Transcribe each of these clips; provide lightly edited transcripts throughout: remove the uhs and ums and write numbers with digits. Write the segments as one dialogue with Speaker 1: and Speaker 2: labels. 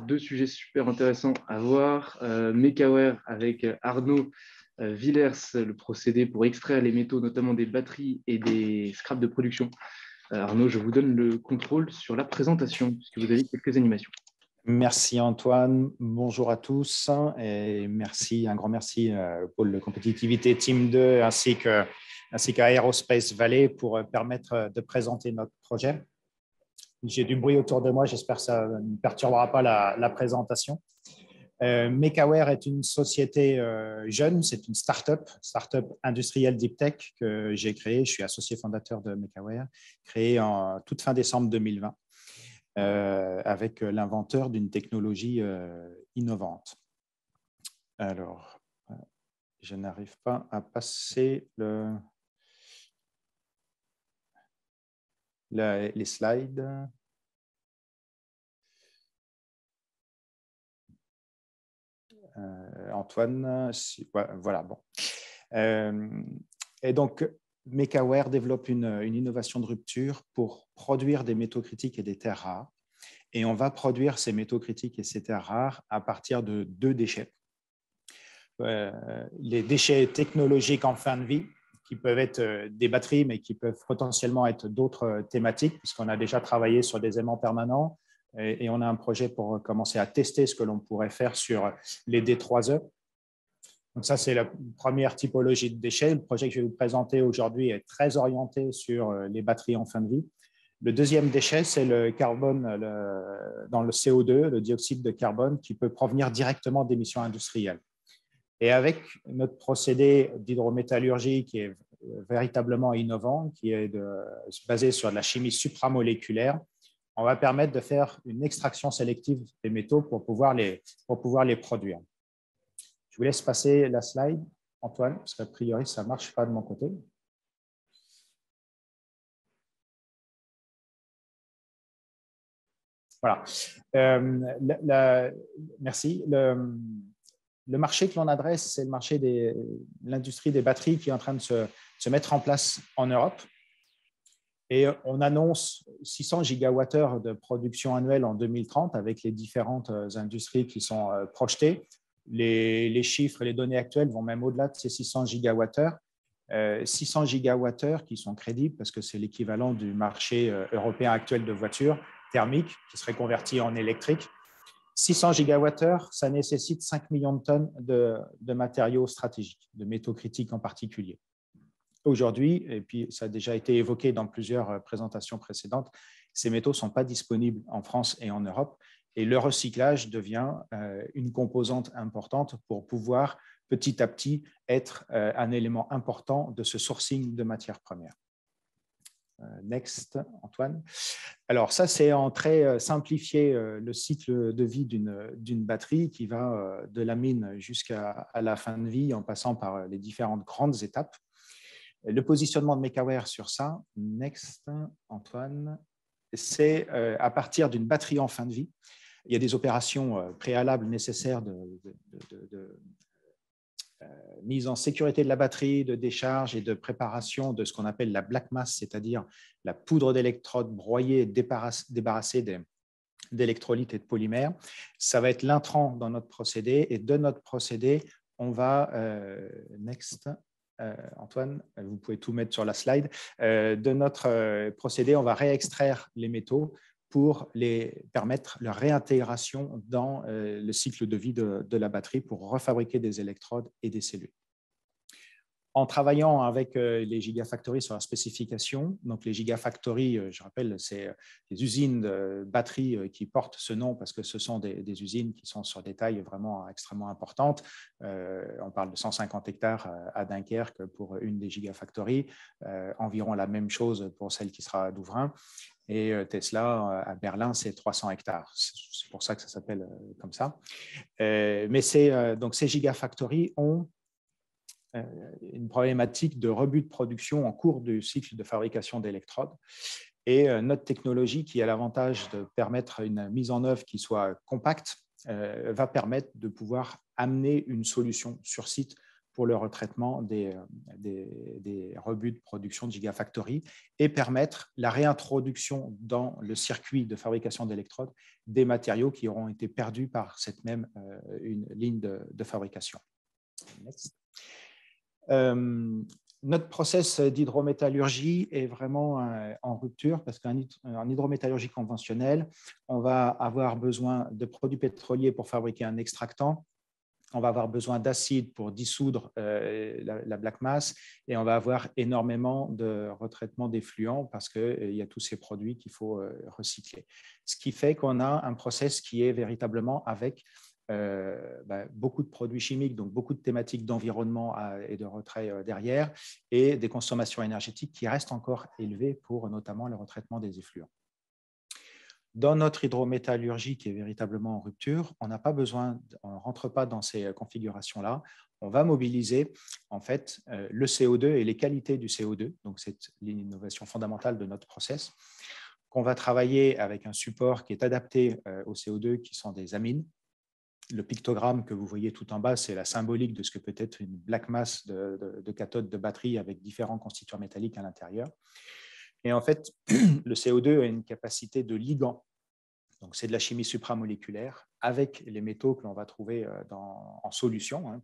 Speaker 1: deux sujets super intéressants à voir. Mekaware avec Arnaud Villers, le procédé pour extraire les métaux, notamment des batteries et des scraps de production. Arnaud, je vous donne le contrôle sur la présentation, puisque vous avez quelques animations.
Speaker 2: Merci Antoine, bonjour à tous et merci, un grand merci au pôle de compétitivité Team 2 ainsi qu'à Aerospace Valley pour permettre de présenter notre projet. J'ai du bruit autour de moi, j'espère que ça ne perturbera pas la présentation. Mekaware est une société jeune, c'est une start-up industrielle deep tech que j'ai créée. Je suis associé fondateur de Mekaware, créée en toute fin décembre 2020. Avec l'inventeur d'une technologie innovante. Alors, je n'arrive pas à passer les slides. Antoine, voilà, bon. Et donc, Mekaware développe une innovation de rupture pour produire des métaux critiques et des terres rares. Et on va produire ces métaux critiques et ces terres rares à partir de deux déchets. Les déchets technologiques en fin de vie, qui peuvent être des batteries, mais qui peuvent potentiellement être d'autres thématiques, puisqu'on a déjà travaillé sur des aimants permanents et on a un projet pour commencer à tester ce que l'on pourrait faire sur les D3E. Donc ça, c'est la première typologie de déchets. Le projet que je vais vous présenter aujourd'hui est très orienté sur les batteries en fin de vie. Le deuxième déchet, c'est le carbone dans le CO2, le dioxyde de carbone, qui peut provenir directement d'émissions industrielles. Et avec notre procédé d'hydrométallurgie qui est véritablement innovant, qui est basé sur de la chimie supramoléculaire, on va permettre de faire une extraction sélective des métaux pour pouvoir les produire. Je vous laisse passer la slide, Antoine, parce qu'a priori, ça ne marche pas de mon côté. Voilà. Merci. Le marché que l'on adresse, c'est le marché de l'industrie des batteries qui est en train de se mettre en place en Europe. Et on annonce 600 gigawattheures de production annuelle en 2030 avec les différentes industries qui sont projetées. Les chiffres et les données actuelles vont même au-delà de ces 600 gigawattheures. 600 gigawattheures qui sont crédibles parce que c'est l'équivalent du marché européen actuel de voitures thermiques qui serait converti en électrique. 600 gigawattheures, ça nécessite 5 millions de tonnes de matériaux stratégiques, de métaux critiques en particulier. Aujourd'hui, et puis ça a déjà été évoqué dans plusieurs présentations précédentes, ces métaux ne sont pas disponibles en France et en Europe et le recyclage devient une composante importante pour pouvoir petit à petit être un élément important de ce sourcing de matières premières. Next, Antoine. Alors ça, c'est en très simplifié le cycle de vie d'une batterie qui va de la mine jusqu'à la fin de vie en passant par les différentes grandes étapes. Le positionnement de Mekaware sur ça, next, Antoine, c'est à partir d'une batterie en fin de vie. Il y a des opérations préalables nécessaires de mise en sécurité de la batterie, de décharge et de préparation de ce qu'on appelle la black mass, c'est-à-dire la poudre d'électrode broyée et débarrassée d'électrolytes et de polymères. Ça va être l'intrant dans notre procédé et de notre procédé, on va, next, Antoine, vous pouvez tout mettre sur la slide, de notre procédé, on va réextraire les métaux pour les permettre leur réintégration dans le cycle de vie de la batterie pour refabriquer des électrodes et des cellules. En travaillant avec les Gigafactories sur la spécification, donc les Gigafactories, je rappelle, c'est des usines de batteries qui portent ce nom parce que ce sont des usines qui sont sur des tailles vraiment extrêmement importantes. On parle de 150 hectares à Dunkerque pour une des Gigafactories, environ la même chose pour celle qui sera à Douvrin. Et Tesla, à Berlin, c'est 300 hectares. C'est pour ça que ça s'appelle comme ça. Mais donc ces Gigafactories ont une problématique de rebut de production en cours du cycle de fabrication d'électrodes. Et notre technologie, qui a l'avantage de permettre une mise en œuvre qui soit compacte, va permettre de pouvoir amener une solution sur site pour le retraitement des rebuts de production de Gigafactory et permettre la réintroduction dans le circuit de fabrication d'électrodes des matériaux qui auront été perdus par cette même une ligne de fabrication. Next. Notre process d'hydrométallurgie est vraiment en rupture parce qu'en hydrométallurgie conventionnelle, on va avoir besoin de produits pétroliers pour fabriquer un extractant, on va avoir besoin d'acide pour dissoudre la black mass et on va avoir énormément de retraitement d'effluents parce qu'il y a tous ces produits qu'il faut recycler. Ce qui fait qu'on a un process qui est véritablement avec beaucoup de produits chimiques, donc beaucoup de thématiques d'environnement et de retrait derrière, et des consommations énergétiques qui restent encore élevées pour notamment le retraitement des effluents. Dans notre hydrométallurgie qui est véritablement en rupture, on n'a pas besoin, on ne rentre pas dans ces configurations-là. On va mobiliser en fait le CO2 et les qualités du CO2, donc c'est l'innovation fondamentale de notre process, qu'on va travailler avec un support qui est adapté au CO2, qui sont des amines. Le pictogramme que vous voyez tout en bas, c'est la symbolique de ce que peut être une black mass de cathode de batterie avec différents constituants métalliques à l'intérieur. Et en fait, le CO2 a une capacité de ligand. Donc, c'est de la chimie supramoléculaire avec les métaux que l'on va trouver en solution, hein,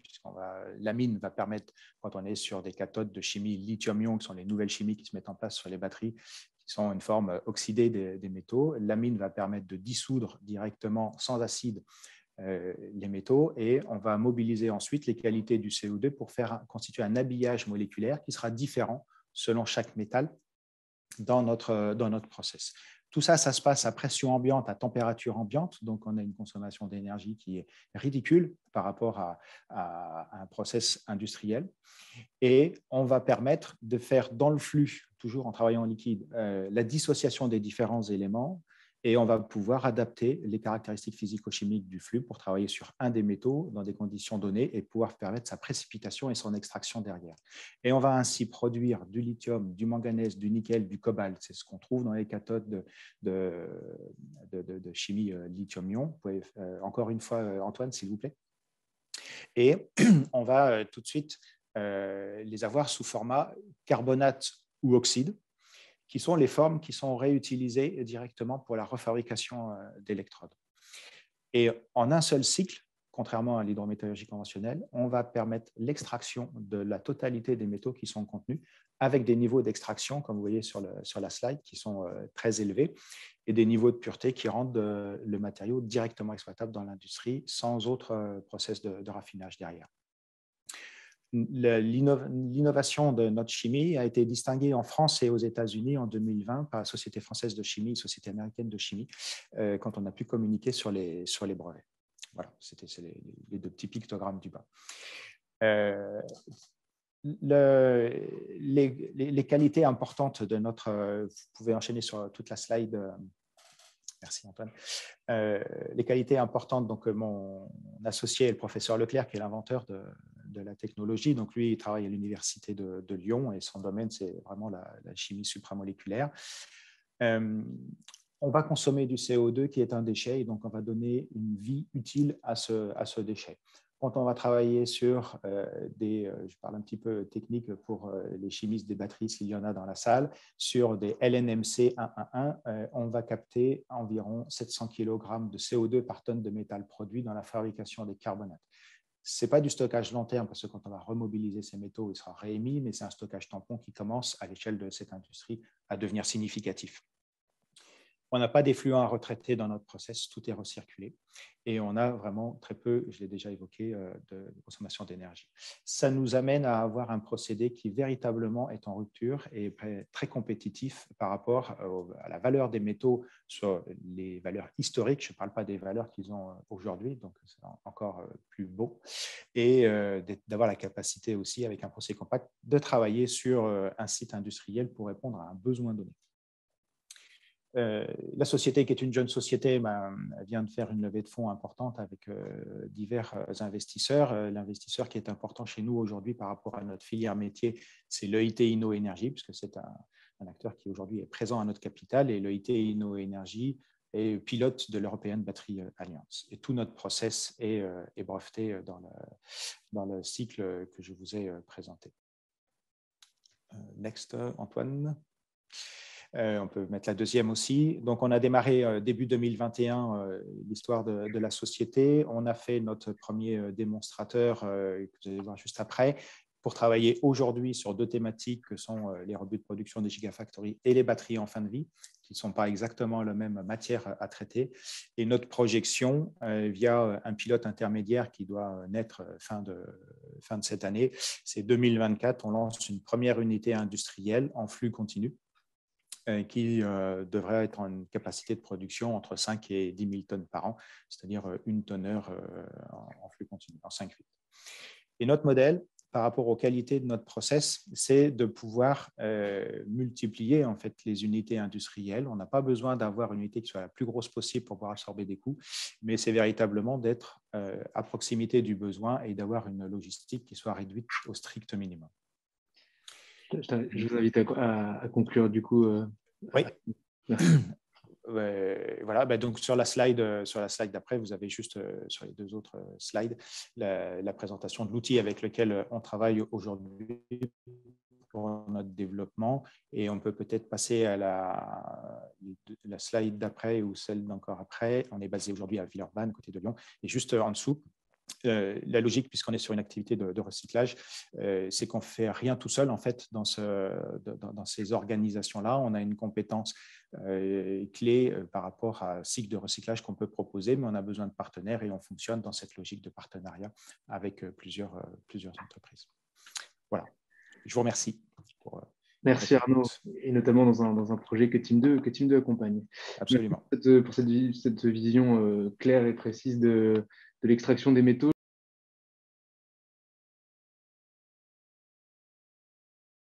Speaker 2: l'amine va permettre, quand on est sur des cathodes de chimie lithium-ion, qui sont les nouvelles chimies qui se mettent en place sur les batteries, qui sont une forme oxydée des métaux, l'amine va permettre de dissoudre directement, sans acide, les métaux, et on va mobiliser ensuite les qualités du CO2 pour constituer un habillage moléculaire qui sera différent selon chaque métal dans notre process. Tout ça, ça se passe à pression ambiante, à température ambiante, donc on a une consommation d'énergie qui est ridicule par rapport à un process industriel, et on va permettre de faire dans le flux, toujours en travaillant en liquide, la dissociation des différents éléments, et on va pouvoir adapter les caractéristiques physico-chimiques du flux pour travailler sur un des métaux dans des conditions données et pouvoir permettre sa précipitation et son extraction derrière. Et on va ainsi produire du lithium, du manganèse, du nickel, du cobalt. C'est ce qu'on trouve dans les cathodes de chimie lithium-ion. Vous pouvez, encore une fois, Antoine, s'il vous plaît. Et on va tout de suite les avoir sous format carbonate ou oxyde, qui sont les formes qui sont réutilisées directement pour la refabrication d'électrodes. Et en un seul cycle, contrairement à l'hydrométallurgie conventionnelle, on va permettre l'extraction de la totalité des métaux qui sont contenus, avec des niveaux d'extraction, comme vous voyez sur la slide, qui sont très élevés, et des niveaux de pureté qui rendent le matériau directement exploitable dans l'industrie, sans autre process de raffinage derrière. L'innovation de notre chimie a été distinguée en France et aux États-Unis en 2020 par la Société française de chimie et la Société américaine de chimie, quand on a pu communiquer sur les brevets. Voilà, c'était les deux petits pictogrammes du bas. Les qualités importantes de notre... Vous pouvez enchaîner sur toute la slide. Merci Antoine. Les qualités importantes, donc mon associé est le professeur Leclerc, qui est l'inventeur de la technologie. Donc lui, il travaille à l'université de Lyon et son domaine, c'est vraiment la chimie supramoléculaire. On va consommer du CO2 qui est un déchet, et donc on va donner une vie utile à ce déchet. Quand on va travailler sur je parle un petit peu technique pour les chimistes des batteries, s'il y en a dans la salle, sur des LNMC 111, on va capter environ 700 kg de CO2 par tonne de métal produit dans la fabrication des carbonates. Ce n'est pas du stockage long terme, parce que quand on va remobiliser ces métaux, il sera réémis, mais c'est un stockage tampon qui commence à l'échelle de cette industrie à devenir significatif. On n'a pas d'effluents à retraiter dans notre process, tout est recirculé. Et on a vraiment très peu, je l'ai déjà évoqué, de consommation d'énergie. Ça nous amène à avoir un procédé qui véritablement est en rupture et très compétitif par rapport à la valeur des métaux sur les valeurs historiques. Je ne parle pas des valeurs qu'ils ont aujourd'hui, donc c'est encore plus beau. Et d'avoir la capacité aussi, avec un procédé compact, de travailler sur un site industriel pour répondre à un besoin donné. La société, qui est une jeune société, vient de faire une levée de fonds importante avec divers investisseurs. L'investisseur qui est important chez nous aujourd'hui par rapport à notre filière métier, c'est l'EIT InnoEnergy, puisque c'est un acteur qui aujourd'hui est présent à notre capital. Et l'EIT InnoEnergy et pilote de l'European Battery Alliance. Et tout notre process est breveté dans le cycle que je vous ai présenté. Next, Antoine. On peut mettre la deuxième aussi. Donc, on a démarré début 2021 l'histoire de la société. On a fait notre premier démonstrateur que vous allez voir juste après pour travailler aujourd'hui sur deux thématiques que sont les rebuts de production des Gigafactories et les batteries en fin de vie, qui ne sont pas exactement la même matière à traiter. Et notre projection via un pilote intermédiaire qui doit naître fin de cette année, c'est 2024. On lance une première unité industrielle en flux continu qui devrait être en une capacité de production entre 5 et 10 000 tonnes par an, c'est-à-dire une tonne-heure en flux continu, en 5 feet. Et notre modèle, par rapport aux qualités de notre process, c'est de pouvoir multiplier en fait, les unités industrielles. On n'a pas besoin d'avoir une unité qui soit la plus grosse possible pour pouvoir absorber des coûts, mais c'est véritablement d'être à proximité du besoin et d'avoir une logistique qui soit réduite au strict minimum.
Speaker 1: Je vous invite à conclure du coup.
Speaker 2: Oui.
Speaker 1: Merci.
Speaker 2: Voilà, donc sur la slide d'après, vous avez juste sur les deux autres slides la présentation de l'outil avec lequel on travaille aujourd'hui pour notre développement. Et on peut peut-être passer à la slide d'après ou celle d'encore après. On est basé aujourd'hui à Villeurbanne, côté de Lyon. Et juste en dessous, la logique, puisqu'on est sur une activité de recyclage, c'est qu'on ne fait rien tout seul en fait dans ces organisations-là. On a une compétence clé par rapport à un cycle de recyclage qu'on peut proposer, mais on a besoin de partenaires et on fonctionne dans cette logique de partenariat avec plusieurs entreprises. Voilà. Je vous remercie.
Speaker 1: Merci Arnaud, et notamment dans un projet que Team 2 accompagne.
Speaker 2: Absolument.
Speaker 1: Pour cette vision claire et précise de l'extraction des métaux.